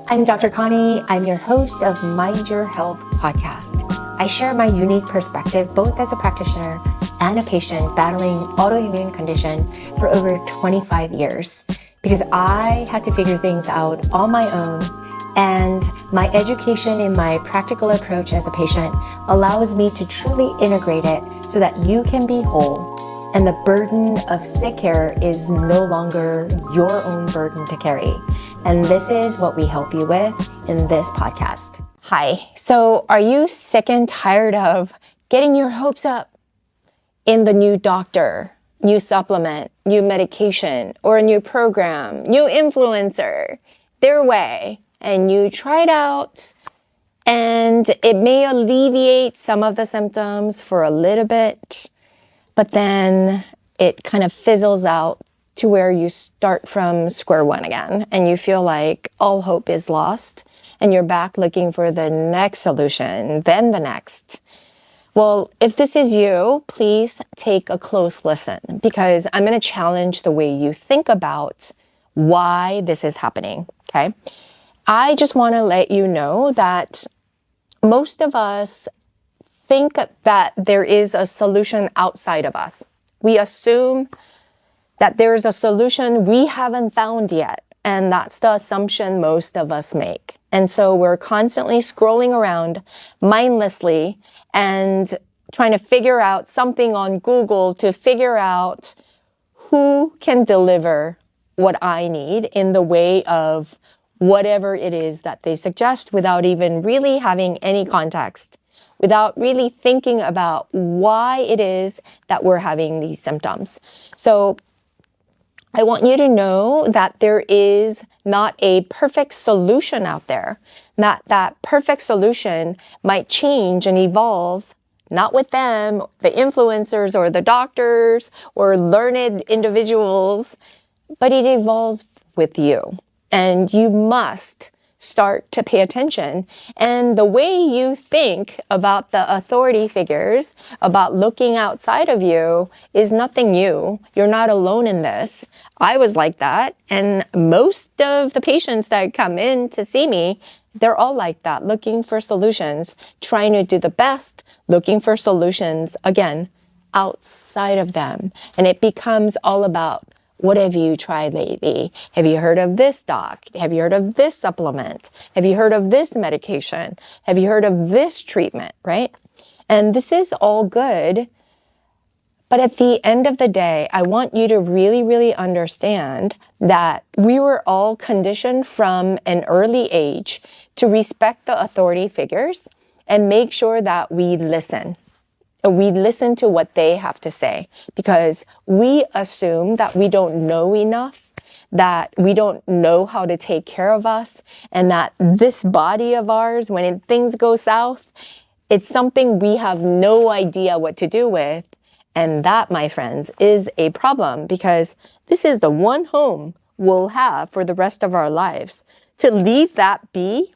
I'm Dr. Connie. I'm your host of Mind Your Health podcast. I share my unique perspective both as a practitioner and a patient battling autoimmune condition for over 25 years because I had to figure things out on my own, and my education in my practical approach as a patient allows me to truly integrate it so that you can be whole and the burden of sick care is no longer your own burden to carry. And this is what we help you with in this podcast. Hi, so are you sick and tired of getting your hopes up in the new doctor, new supplement, new medication, or a new program, new influencer, their way, and you try it out and it may alleviate some of the symptoms for a little bit, but then it kind of fizzles out to where you start from square one again and you feel like all hope is lost and you're back looking for the next solution, then the next. Well, if this is you, please take a close listen because I'm going to challenge the way you think about why this is happening, okay? I just want to let you know that most of us think that there is a solution outside of us. We assume that there's a solution we haven't found yet, and that's the assumption most of us make. And so we're constantly scrolling around mindlessly and trying to figure out something on Google to figure out who can deliver what I need in the way of whatever it is that they suggest without even really having any context, without really thinking about why it is that we're having these symptoms. So I want you to know that there is not a perfect solution out there, that perfect solution might change and evolve, not with them, the influencers or the doctors or learned individuals, but it evolves with you. And you must start to pay attention. And the way you think about the authority figures, about looking outside of you, is nothing new. You're not alone in this. I was like that. And most of the patients that come in to see me, they're all like that, looking for solutions, trying to do the best, looking for solutions, again, outside of them. And it becomes all about, what have you tried lately? Have you heard of this doc? Have you heard of this supplement? Have you heard of this medication? Have you heard of this treatment, right? And this is all good. But at the end of the day, I want you to really, really understand that we were all conditioned from an early age to respect the authority figures and make sure that we listen. We listen to what they have to say because we assume that we don't know enough, that we don't know how to take care of us, and that this body of ours, when things go south, it's something we have no idea what to do with. And that, my friends, is a problem because this is the one home we'll have for the rest of our lives. To leave that be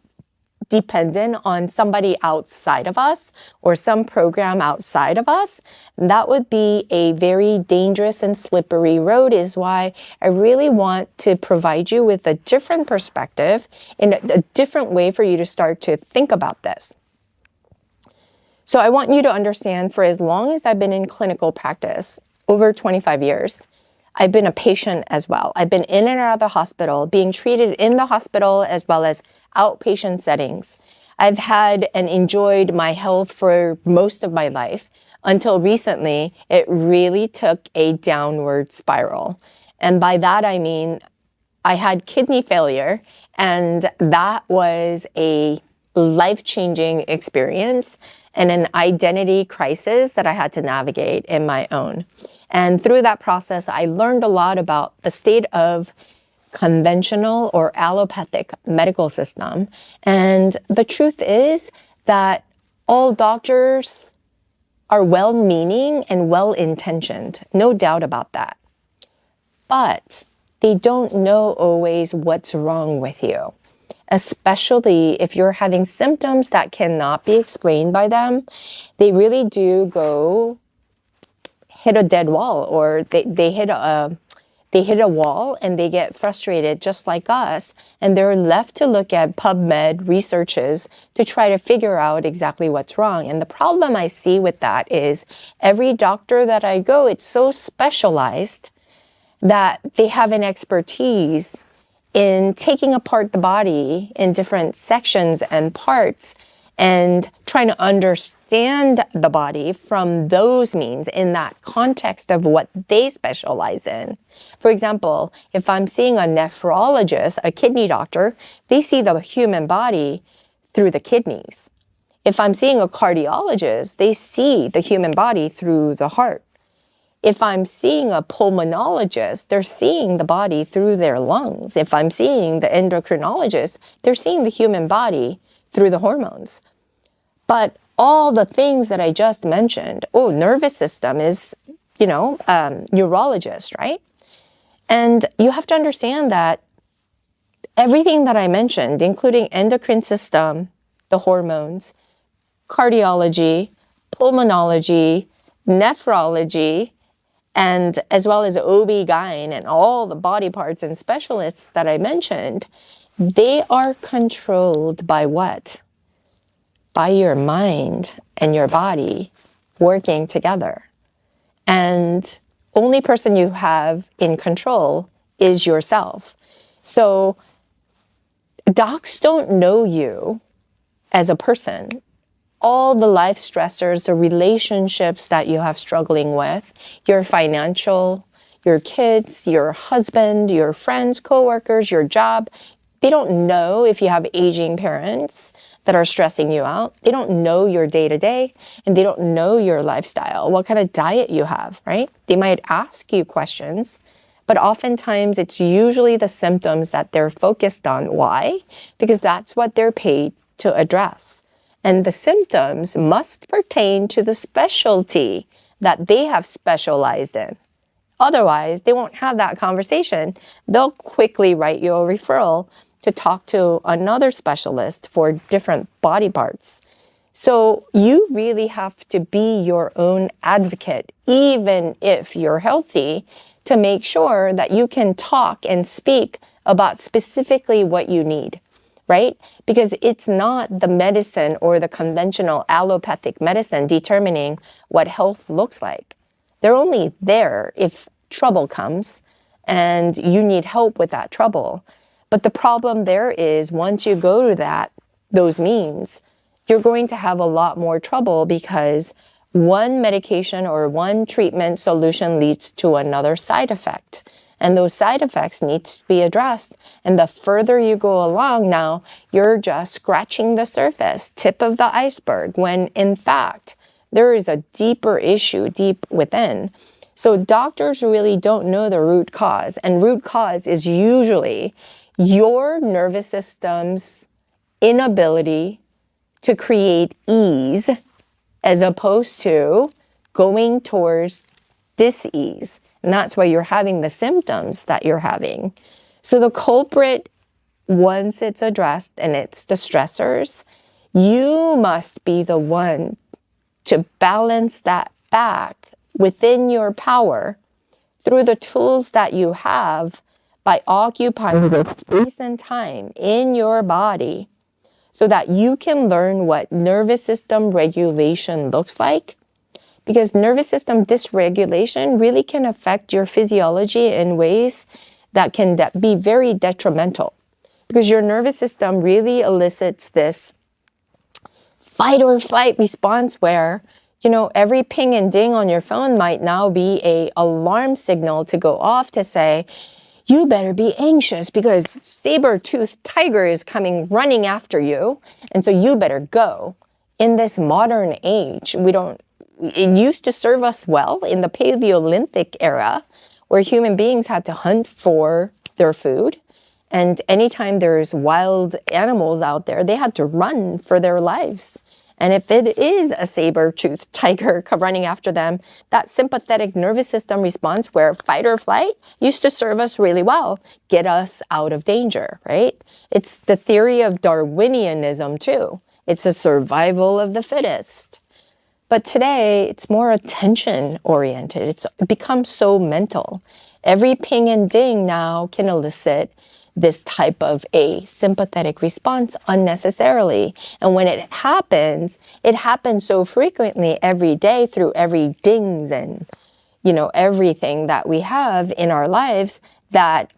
dependent on somebody outside of us or some program outside of us, that would be a very dangerous and slippery road, is why I really want to provide you with a different perspective in a different way for you to start to think about this. So I want you to understand, for as long as I've been in clinical practice, over 25 years, I've been a patient as well. I've been in and out of the hospital, being treated in the hospital as well as outpatient settings. I've had and enjoyed my health for most of my life until recently. It really took a downward spiral. And by that, I mean, I had kidney failure, and that was a life-changing experience and an identity crisis that I had to navigate in my own. And through that process, I learned a lot about the state of conventional or allopathic medical system. And the truth is that all doctors are well-meaning and well-intentioned, no doubt about that. But they don't know always what's wrong with you, especially if you're having symptoms that cannot be explained by them. They really do hit a dead wall, or they hit they hit a wall and they get frustrated just like us, and they're left to look at PubMed researches to try to figure out exactly what's wrong. And the problem I see with that is every doctor that I go, it's so specialized that they have an expertise in taking apart the body in different sections and parts and trying to understand the body from those means in that context of what they specialize in. For example, if I'm seeing a nephrologist, a kidney doctor, they see the human body through the kidneys. If I'm seeing a cardiologist, they see the human body through the heart. If I'm seeing a pulmonologist, they're seeing the body through their lungs. If I'm seeing the endocrinologist, they're seeing the human body through the hormones. But all the things that I just mentioned, nervous system is, neurologist, right? And you have to understand that everything that I mentioned, including endocrine system, the hormones, cardiology, pulmonology, nephrology, and as well as OB-GYN and all the body parts and specialists that I mentioned, they are controlled by what? By your mind and your body working together. And only person you have in control is yourself. So docs don't know you as a person. All the life stressors, the relationships that you have struggling with, your financial, your kids, your husband, your friends, coworkers, your job. They don't know if you have aging parents that are stressing you out. They don't know your day-to-day, and they don't know your lifestyle, what kind of diet you have, right? They might ask you questions, but oftentimes it's usually the symptoms that they're focused on. Why? Because that's what they're paid to address. And the symptoms must pertain to the specialty that they have specialized in. Otherwise, they won't have that conversation. They'll quickly write you a referral to talk to another specialist for different body parts. So you really have to be your own advocate, even if you're healthy, to make sure that you can talk and speak about specifically what you need. Right? Because it's not the medicine or the conventional allopathic medicine determining what health looks like. They're only there if trouble comes and you need help with that trouble. But the problem there is once you go to those means, you're going to have a lot more trouble because one medication or one treatment solution leads to another side effect. And those side effects need to be addressed. And the further you go along now, you're just scratching the surface, tip of the iceberg, when in fact, there is a deeper issue deep within. So doctors really don't know the root cause. And root cause is usually your nervous system's inability to create ease as opposed to going towards dis-ease. And that's why you're having the symptoms that you're having. So the culprit, once it's addressed and it's the stressors, you must be the one to balance that back within your power through the tools that you have by occupying the space and time in your body so that you can learn what nervous system regulation looks like. Because nervous system dysregulation really can affect your physiology in ways that can be very detrimental. Because your nervous system really elicits this fight or flight response where, every ping and ding on your phone might now be an alarm signal to go off to say, you better be anxious because saber-toothed tiger is coming running after you. And so you better go. In this modern age, it used to serve us well in the Paleolithic era where human beings had to hunt for their food. And anytime there's wild animals out there, they had to run for their lives. And if it is a saber-toothed tiger running after them, that sympathetic nervous system response where fight or flight used to serve us really well, get us out of danger, right? It's the theory of Darwinianism too. It's a survival of the fittest. But today, it's more attention-oriented. It's become so mental. Every ping and ding now can elicit this type of a sympathetic response unnecessarily. And when it happens so frequently every day through every dings and, everything that we have in our lives that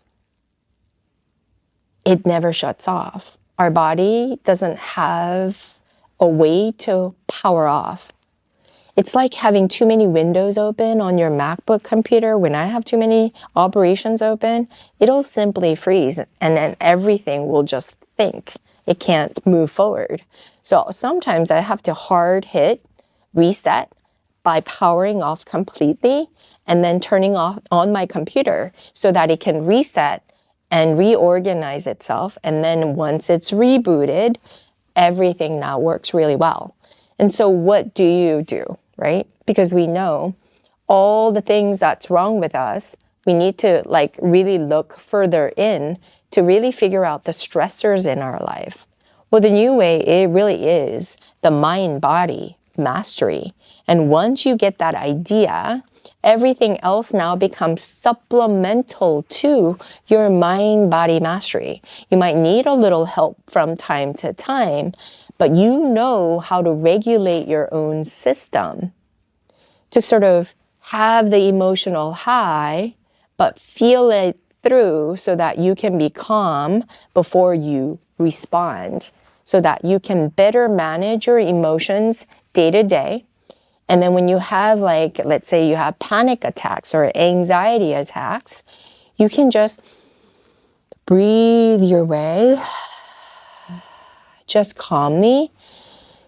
it never shuts off. Our body doesn't have a way to power off. It's like having too many windows open on your MacBook computer. When I have too many operations open, it'll simply freeze and then everything will just think. It can't move forward. So sometimes I have to hard hit reset by powering off completely and then turning off on my computer so that it can reset and reorganize itself. And then once it's rebooted, everything now works really well. And so what do you do, right? Because we know all the things that's wrong with us, we need to really look further in to really figure out the stressors in our life. Well, the new way, it really is the mind-body mastery. And once you get that idea, everything else now becomes supplemental to your mind-body mastery. You might need a little help from time to time, but you know how to regulate your own system to sort of have the emotional high, but feel it through so that you can be calm before you respond, so that you can better manage your emotions day to day. And then when you have let's say you have panic attacks or anxiety attacks, you can just breathe your way, just calmly,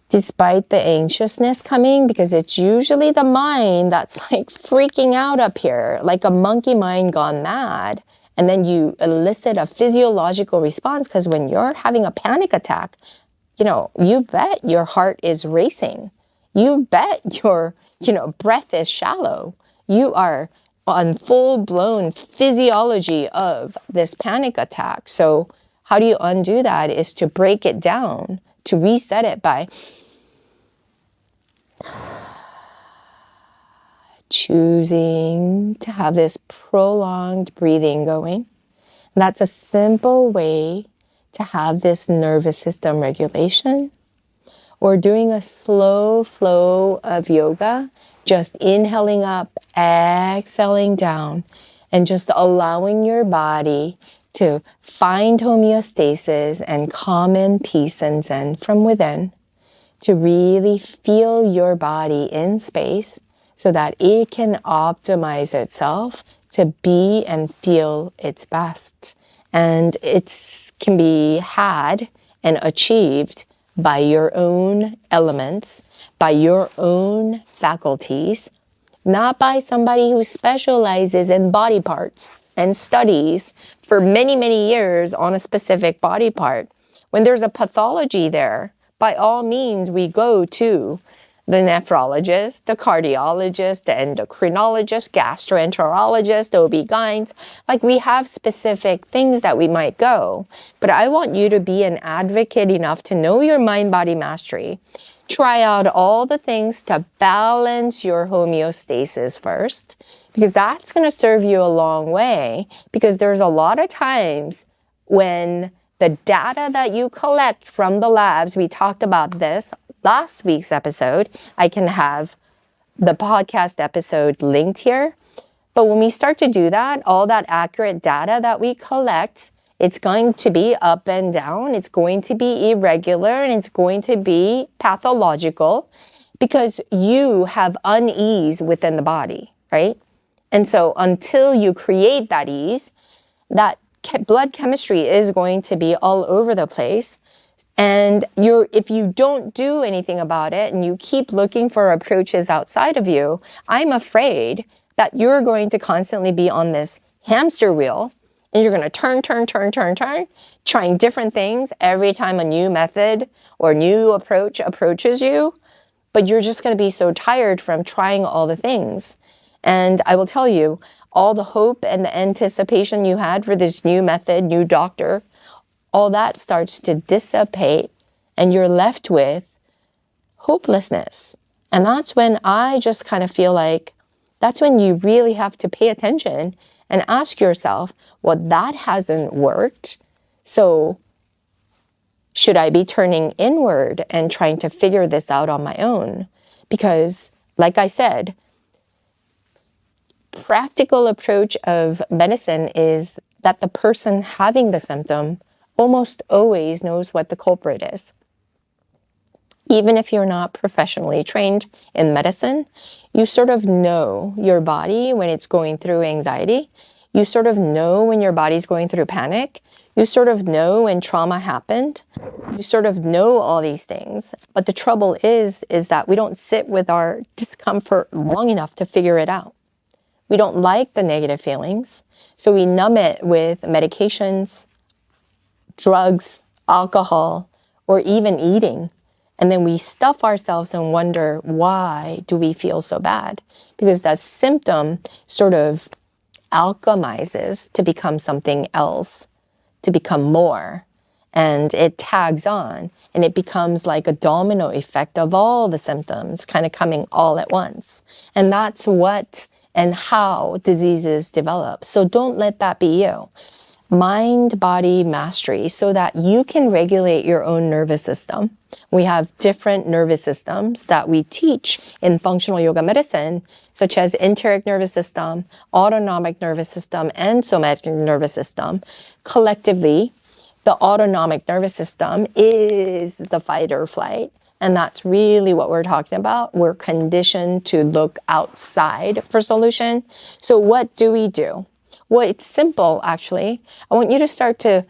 despite the anxiousness coming, because it's usually the mind that's freaking out up here, like a monkey mind gone mad. And then you elicit a physiological response, because when you're having a panic attack, you bet your heart is racing. You bet your, breath is shallow. You are on full-blown physiology of this panic attack. So how do you undo that is to break it down, to reset it by choosing to have this prolonged breathing going. And that's a simple way to have this nervous system regulation. Or doing a slow flow of yoga, just inhaling up, exhaling down, and just allowing your body to find homeostasis and calm and peace and zen from within, to really feel your body in space so that it can optimize itself to be and feel its best. And it can be had and achieved by your own elements, by your own faculties, not by somebody who specializes in body parts and studies for many, many years on a specific body part. When there's a pathology there, by all means, we go to the nephrologist, the cardiologist, the endocrinologist, gastroenterologist, OB-GYNs. We have specific things that we might go. But I want you to be an advocate enough to know your mind-body mastery. Try out all the things to balance your homeostasis first, because that's going to serve you a long way. Because there's a lot of times when the data that you collect from the labs, we talked about this last week's episode. I can have the podcast episode linked here. But when we start to do that, all that accurate data that we collect, it's going to be up and down. It's going to be irregular and it's going to be pathological because you have unease within the body, right? And so until you create that ease, that blood chemistry is going to be all over the place. And if you don't do anything about it and you keep looking for approaches outside of you, I'm afraid that you're going to constantly be on this hamster wheel and you're going to turn, trying different things every time a new method or new approach approaches you. But you're just going to be so tired from trying all the things. And I will tell you, all the hope and the anticipation you had for this new method, new doctor, all that starts to dissipate and you're left with hopelessness. And that's when I just kind of feel like that's when you really have to pay attention and ask yourself, well, that hasn't worked. So should I be turning inward and trying to figure this out on my own? Because, like I said, practical approach of medicine is that the person having the symptom almost always knows what the culprit is. Even if you're not professionally trained in medicine, you sort of know your body when it's going through anxiety. You sort of know when your body's going through panic. You sort of know when trauma happened. You sort of know all these things. But the trouble is that we don't sit with our discomfort long enough to figure it out. We don't like the negative feelings, so we numb it with medications, drugs, alcohol, or even eating. And then we stuff ourselves and wonder, why do we feel so bad? Because that symptom sort of alchemizes to become something else, to become more. And it tags on, and it becomes like a domino effect of all the symptoms kind of coming all at once. And that's what and how diseases develop. So don't let that be you. Mind-body mastery so that you can regulate your own nervous system. We have different nervous systems that we teach in functional yoga medicine, such as enteric nervous system, autonomic nervous system, and somatic nervous system. Collectively, the autonomic nervous system is the fight or flight. And that's really what we're talking about. We're conditioned to look outside for solution. So what do we do? Well, it's simple, actually. I want you to start to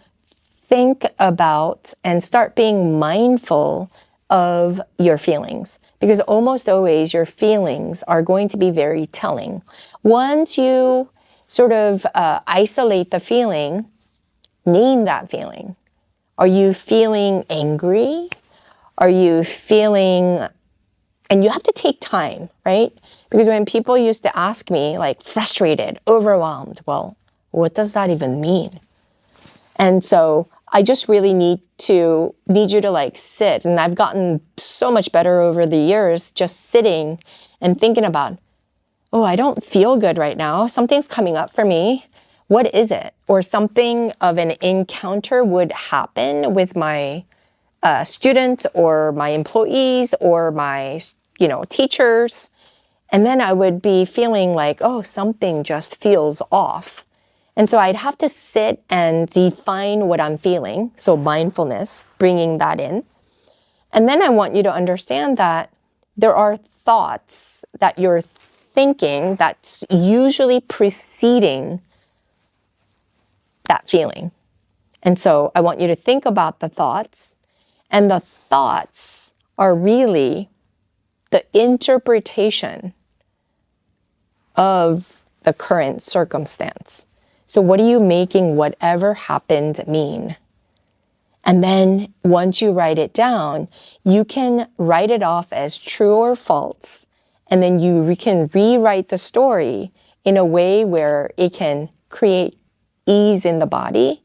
think about and start being mindful of your feelings, because almost always your feelings are going to be very telling. Once you sort of isolate the feeling, name that feeling. Are you feeling angry? Are you feeling, and you have to take time, right? Because when people used to ask me, like, frustrated, overwhelmed, well, what does that even mean? And so I just really need you to like sit. And I've gotten so much better over the years just sitting and thinking about, oh, I don't feel good right now. Something's coming up for me. What is it? Or something of an encounter would happen with my students or my employees or my, teachers. And then I would be feeling like, oh, something just feels off. And so I'd have to sit and define what I'm feeling. So mindfulness, bringing that in. And then I want you to understand that there are thoughts that you're thinking that's usually preceding that feeling. And so I want you to think about the thoughts. And the thoughts are really the interpretation of the current circumstance. So what are you making whatever happened mean? And then once you write it down, you can write it off as true or false. And then you can rewrite the story in a way where it can create ease in the body.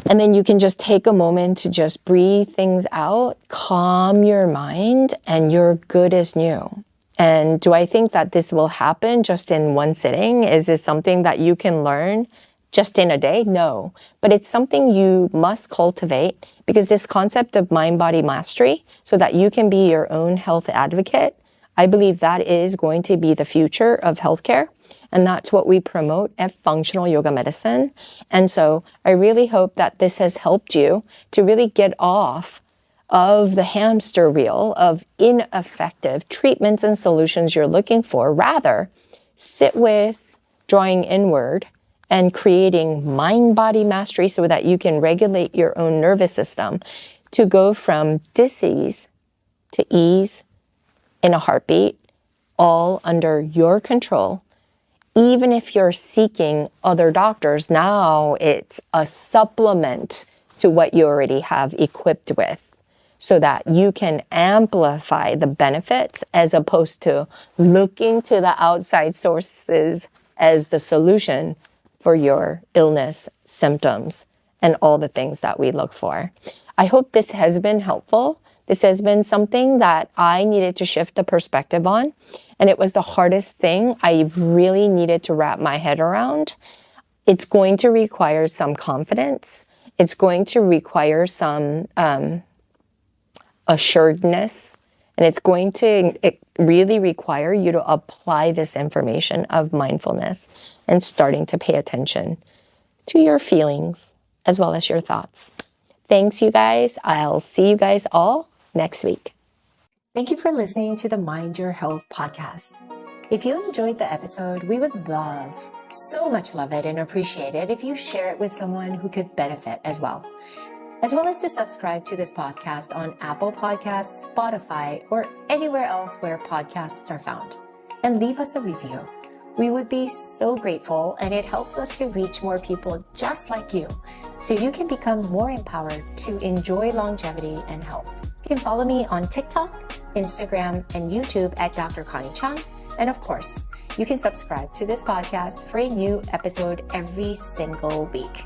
And then you can just take a moment to just breathe things out, calm your mind, and you're good as new. And do I think that this will happen just in one sitting? Is this something that you can learn just in a day? No, but it's something you must cultivate, because this concept of mind-body mastery, so that you can be your own health advocate, I believe that is going to be the future of healthcare. And that's what we promote at Functional Yoga Medicine. And so I really hope that this has helped you to really get off of the hamster wheel of ineffective treatments and solutions you're looking for. Rather, sit with drawing inward and creating mind-body mastery so that you can regulate your own nervous system to go from dis-ease to ease in a heartbeat, all under your control. Even if you're seeking other doctors, now it's a supplement to what you already have equipped with, so that you can amplify the benefits as opposed to looking to the outside sources as the solution for your illness, symptoms, and all the things that we look for. I hope this has been helpful. This has been something that I needed to shift the perspective on. And it was the hardest thing I really needed to wrap my head around. It's going to require some confidence. It's going to require some assuredness. And it's going to really require you to apply this information of mindfulness and starting to pay attention to your feelings as well as your thoughts. Thanks, you guys. I'll see you guys all next week. Thank you for listening to the Mind Your Health podcast. If you enjoyed the episode, we would so much love it and appreciate it if you share it with someone who could benefit as well as to subscribe to this podcast on Apple Podcasts, Spotify, or anywhere else where podcasts are found. And leave us a review. We would be so grateful, and it helps us to reach more people just like you, so you can become more empowered to enjoy longevity and health. You can follow me on TikTok, Instagram, and YouTube at Dr. Connie Chung. And of course, you can subscribe to this podcast for a new episode every single week.